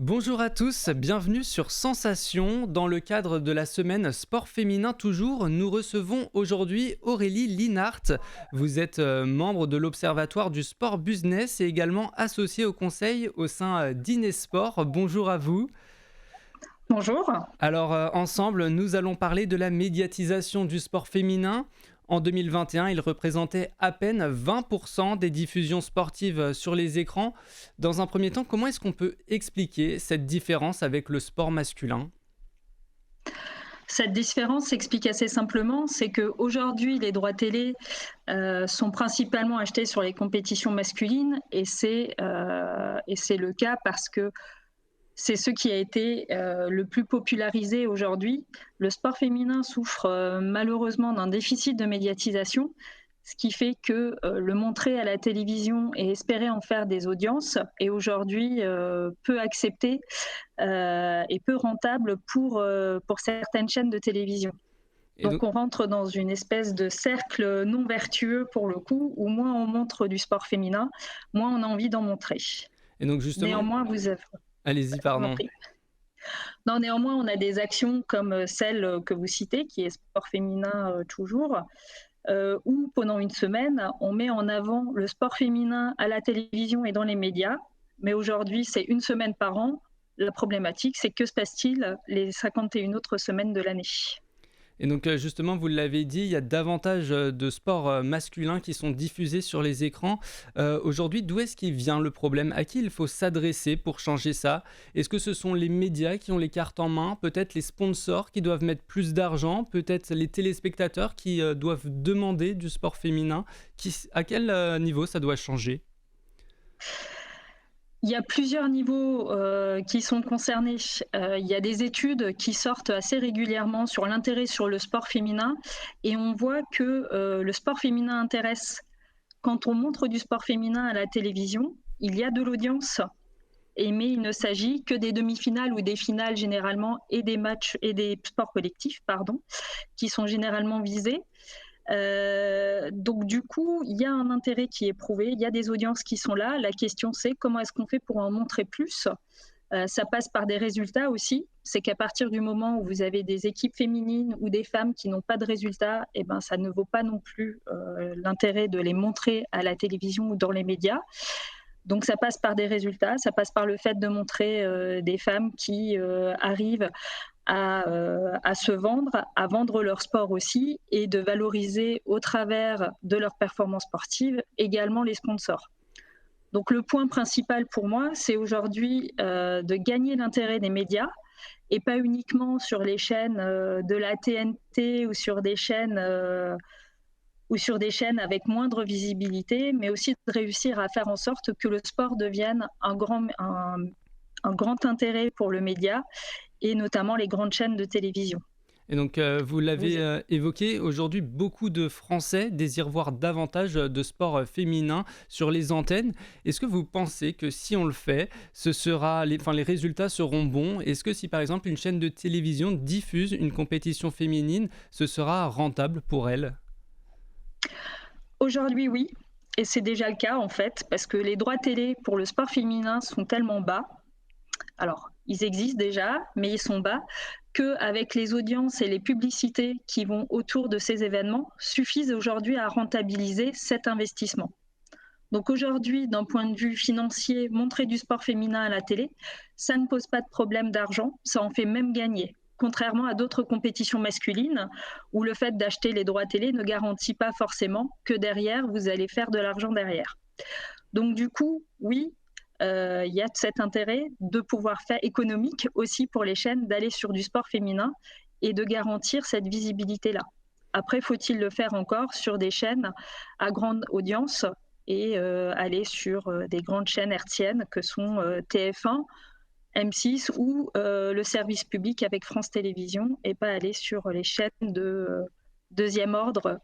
Bonjour à tous, bienvenue sur Sensation. Dans le cadre de la semaine Sport féminin toujours, nous recevons aujourd'hui Aurélie Linhart. Vous êtes membre de l'Observatoire du sport business et également associée au conseil au sein d'Inesport. Bonjour à vous. Bonjour. Alors ensemble, nous allons parler de la médiatisation du sport féminin. En 2021, il représentait à peine 20% des diffusions sportives sur les écrans. Dans un premier temps, comment est-ce qu'on peut expliquer cette différence avec le sport masculin ? Cette différence s'explique assez simplement, c'est qu'aujourd'hui, les droits télé sont principalement achetés sur les compétitions masculines et c'est le cas parce que c'est ce qui a été le plus popularisé aujourd'hui. Le sport féminin souffre malheureusement d'un déficit de médiatisation, ce qui fait que le montrer à la télévision et espérer en faire des audiences est aujourd'hui peu accepté et peu rentable pour certaines chaînes de télévision. Et Donc donc, on rentre dans une espèce de cercle non vertueux pour le coup, où moins on montre du sport féminin, moins on a envie d'en montrer. et donc justement, Néanmoins, vous avez... allez-y, Je vous en pardon. prie. Non, néanmoins, on a des actions comme celle que vous citez, qui est sport féminin toujours, où pendant une semaine, on met en avant le sport féminin à la télévision et dans les médias. Mais aujourd'hui, c'est une semaine par an. La problématique, c'est que se passe-t-il les 51 autres semaines de l'année ? Et donc justement, vous l'avez dit, il y a davantage de sports masculins qui sont diffusés sur les écrans. Aujourd'hui, d'où est-ce qu'il vient le problème ? À qui il faut s'adresser pour changer ça ? Est-ce que ce sont les médias qui ont les cartes en main ? Peut-être les sponsors qui doivent mettre plus d'argent ? Peut-être les téléspectateurs qui doivent demander du sport féminin ? À quel niveau ça doit changer ? Il y a plusieurs niveaux qui sont concernés. Il y a des études qui sortent assez régulièrement sur l'intérêt sur le sport féminin et on voit que le sport féminin intéresse. Quand on montre du sport féminin à la télévision, il y a de l'audience, mais il ne s'agit que des demi-finales ou des finales généralement et des matchs et des sports collectifs, pardon, qui sont généralement visés. Donc du coup, il y a un intérêt qui est prouvé, il y a des audiences qui sont là. La question c'est comment est-ce qu'on fait pour en montrer plus ? Ça passe par des résultats aussi. C'est qu'à partir du moment où vous avez des équipes féminines ou des femmes qui n'ont pas de résultats, eh ben, ça ne vaut pas non plus l'intérêt de les montrer à la télévision ou dans les médias. Donc ça passe par des résultats, ça passe par le fait de montrer des femmes qui arrivent à se vendre, à vendre leur sport aussi et de valoriser au travers de leurs performances sportives également les sponsors. Donc le point principal pour moi, c'est aujourd'hui de gagner l'intérêt des médias et pas uniquement sur les chaînes de la TNT ou sur des chaînes avec moindre visibilité, mais aussi de réussir à faire en sorte que le sport devienne un grand intérêt pour le média et notamment les grandes chaînes de télévision. Et donc, vous l'avez évoqué, aujourd'hui, beaucoup de Français désirent voir davantage de sport féminin sur les antennes. Est-ce que vous pensez que si on le fait, les résultats seront bons ? Est-ce que si, par exemple, une chaîne de télévision diffuse une compétition féminine, ce sera rentable pour elle ? Aujourd'hui, oui, et c'est déjà le cas en fait, parce que les droits télé pour le sport féminin sont tellement bas. Alors, ils existent déjà, mais ils sont bas, qu'avec les audiences et les publicités qui vont autour de ces événements, suffisent aujourd'hui à rentabiliser cet investissement. Donc aujourd'hui, d'un point de vue financier, montrer du sport féminin à la télé, ça ne pose pas de problème d'argent, ça en fait même gagner. Contrairement à d'autres compétitions masculines, où le fait d'acheter les droits télé ne garantit pas forcément que derrière, vous allez faire de l'argent derrière. Donc du coup, oui, il y a cet intérêt de pouvoir faire économique aussi pour les chaînes d'aller sur du sport féminin et de garantir cette visibilité-là. Après, faut-il le faire encore sur des chaînes à grande audience et aller sur des grandes chaînes hertziennes que sont TF1, M6 ou le service public avec France Télévisions et pas aller sur les chaînes de deuxième ordre,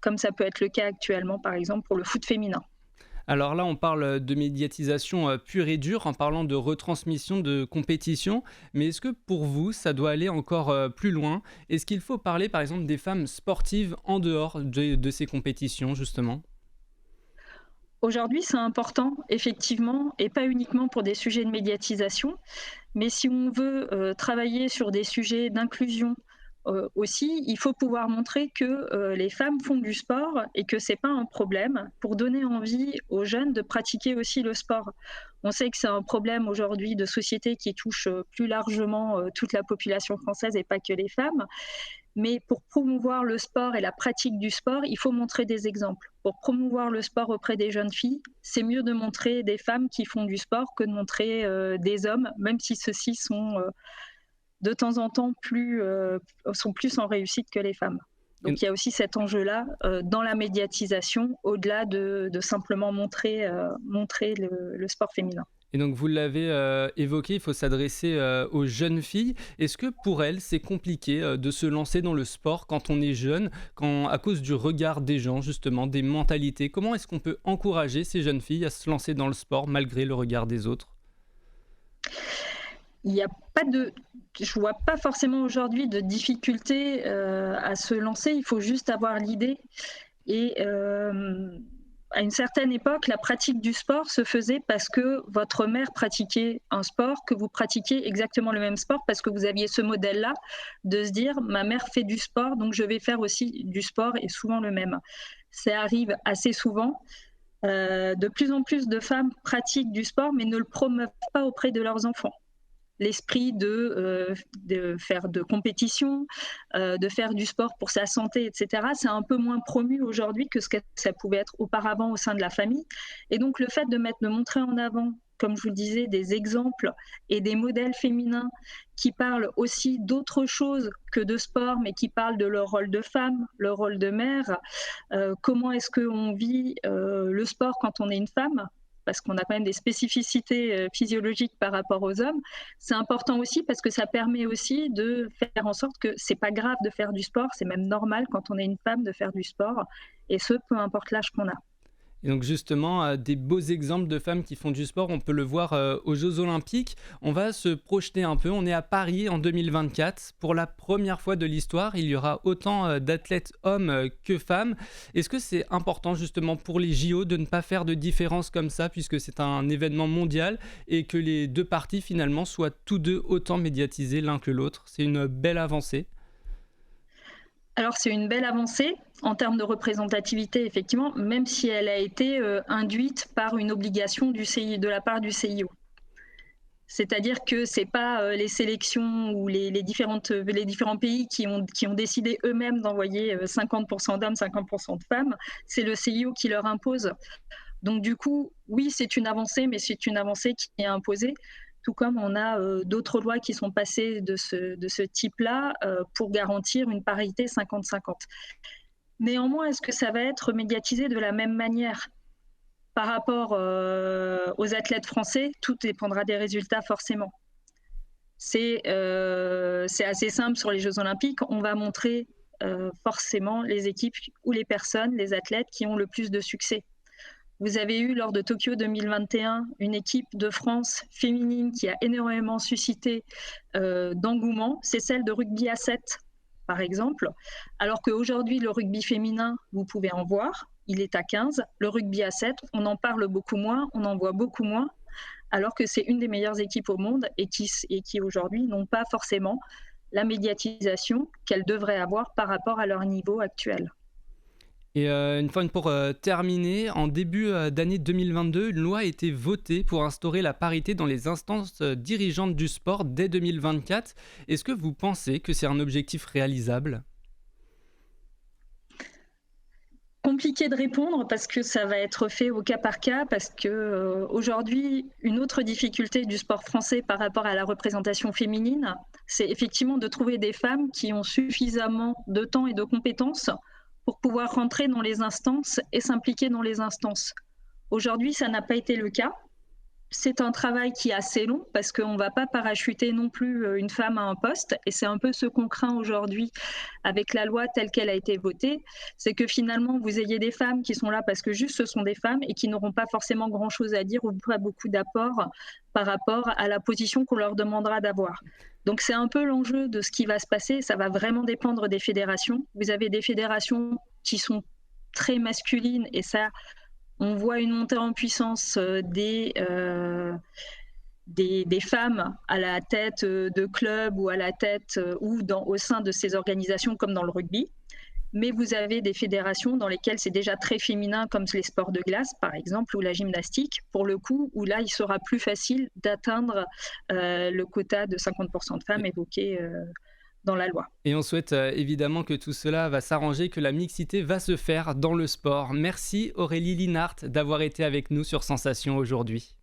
comme ça peut être le cas actuellement, par exemple, pour le foot féminin. Alors là, on parle de médiatisation pure et dure en parlant de retransmission de compétition, mais est-ce que pour vous, ça doit aller encore plus loin ? Est-ce qu'il faut parler par exemple des femmes sportives en dehors de ces compétitions justement ? Aujourd'hui, c'est important, effectivement, et pas uniquement pour des sujets de médiatisation, mais si on veut, travailler sur des sujets d'inclusion, aussi, il faut pouvoir montrer que, les femmes font du sport et que c'est pas un problème pour donner envie aux jeunes de pratiquer aussi le sport. On sait que c'est un problème aujourd'hui de société qui touche, plus largement, toute la population française et pas que les femmes. Mais pour promouvoir le sport et la pratique du sport, il faut montrer des exemples. Pour promouvoir le sport auprès des jeunes filles, c'est mieux de montrer des femmes qui font du sport que de montrer des hommes, même si ceux-ci sont de temps en temps sont plus en réussite que les femmes. Et Donc il y a aussi cet enjeu-là dans la médiatisation, au-delà de simplement montrer le sport féminin. Et donc vous l'avez, évoqué, il faut s'adresser, aux jeunes filles. Est-ce que pour elles, c'est compliqué, de se lancer dans le sport quand on est jeune, quand à cause du regard des gens justement, des mentalités? Comment est-ce qu'on peut encourager ces jeunes filles à se lancer dans le sport malgré le regard des autres? Il y a pas de Je vois pas forcément aujourd'hui de difficulté, à se lancer. Il faut juste avoir l'idée et à une certaine époque, la pratique du sport se faisait parce que votre mère pratiquait un sport, que vous pratiquiez exactement le même sport parce que vous aviez ce modèle-là de se dire: «Ma mère fait du sport, donc je vais faire aussi du sport et souvent le même». Ça arrive assez souvent. De plus en plus de femmes pratiquent du sport mais ne le promeuvent pas auprès de leurs enfants. L'esprit de faire de compétition, de faire du sport pour sa santé, et cetera. C'est un peu moins promu aujourd'hui que ce que ça pouvait être auparavant au sein de la famille. Et donc le fait de montrer en avant, comme je vous le disais, des exemples et des modèles féminins qui parlent aussi d'autre chose que de sport, mais qui parlent de leur rôle de femme, leur rôle de mère, comment est-ce qu'on vit le sport quand on est une femme, parce qu'on a quand même des spécificités physiologiques par rapport aux hommes. C'est important aussi parce que ça permet aussi de faire en sorte que c'est pas grave de faire du sport, c'est même normal quand on est une femme de faire du sport, et ce, peu importe l'âge qu'on a. Et donc justement, des beaux exemples de femmes qui font du sport, on peut le voir, aux Jeux olympiques. On va se projeter un peu, on est à Paris en 2024. Pour la première fois de l'histoire, il y aura autant, d'athlètes hommes, que femmes. Est-ce que c'est important justement pour les JO de ne pas faire de différence comme ça, puisque c'est un événement mondial et que les 2 parties finalement soient tous 2 autant médiatisés l'un que l'autre? C'est une belle avancée. Alors c'est une belle avancée en termes de représentativité effectivement, même si elle a été, induite par une obligation de la part du CIO. C'est-à-dire que c'est pas, les sélections ou les différents pays qui ont décidé eux-mêmes d'envoyer, 50 d'hommes, 50 de femmes, c'est le CIO qui leur impose. Donc du coup, oui, c'est une avancée, mais c'est une avancée qui est imposée, tout comme on a, d'autres lois qui sont passées de ce type-là, pour garantir une parité 50-50. Néanmoins, est-ce que ça va être médiatisé de la même manière? Par rapport, aux athlètes français, tout dépendra des résultats forcément. C'est assez simple sur les Jeux olympiques, on va montrer, forcément les équipes ou les personnes, les athlètes qui ont le plus de succès. Vous avez eu lors de Tokyo 2021 une équipe de France féminine qui a énormément suscité d'engouement, c'est celle de rugby à 7 par exemple, alors qu'aujourd'hui le rugby féminin, vous pouvez en voir, il est à 15, le rugby à 7, on en parle beaucoup moins, on en voit beaucoup moins, alors que c'est une des meilleures équipes au monde et qui aujourd'hui n'ont pas forcément la médiatisation qu'elles devraient avoir par rapport à leur niveau actuel. Et une fois pour, terminer, en début, d'année 2022, une loi a été votée pour instaurer la parité dans les instances, dirigeantes du sport dès 2024. Est-ce que vous pensez que c'est un objectif réalisable? Compliqué de répondre parce que ça va être fait au cas par cas, parce que aujourd'hui, une autre difficulté du sport français par rapport à la représentation féminine, c'est effectivement de trouver des femmes qui ont suffisamment de temps et de compétences pour pouvoir rentrer dans les instances et s'impliquer dans les instances. Aujourd'hui, ça n'a pas été le cas. C'est un travail qui est assez long parce qu'on ne va pas parachuter non plus une femme à un poste, et c'est un peu ce qu'on craint aujourd'hui avec la loi telle qu'elle a été votée, c'est que finalement vous ayez des femmes qui sont là parce que juste ce sont des femmes et qui n'auront pas forcément grand-chose à dire ou pas beaucoup d'apport par rapport à la position qu'on leur demandera d'avoir. Donc c'est un peu l'enjeu de ce qui va se passer, ça va vraiment dépendre des fédérations. Vous avez des fédérations qui sont très masculines et ça, On voit une montée en puissance des femmes à la tête de clubs ou à la tête ou au sein de ces organisations comme dans le rugby. Mais vous avez des fédérations dans lesquelles c'est déjà très féminin, comme les sports de glace, par exemple, ou la gymnastique, pour le coup, où là, il sera plus facile d'atteindre le quota de 50% de femmes évoqué dans la loi. Et on souhaite évidemment que tout cela va s'arranger, que la mixité va se faire dans le sport. Merci Aurélie Linhart d'avoir été avec nous sur Sensation aujourd'hui.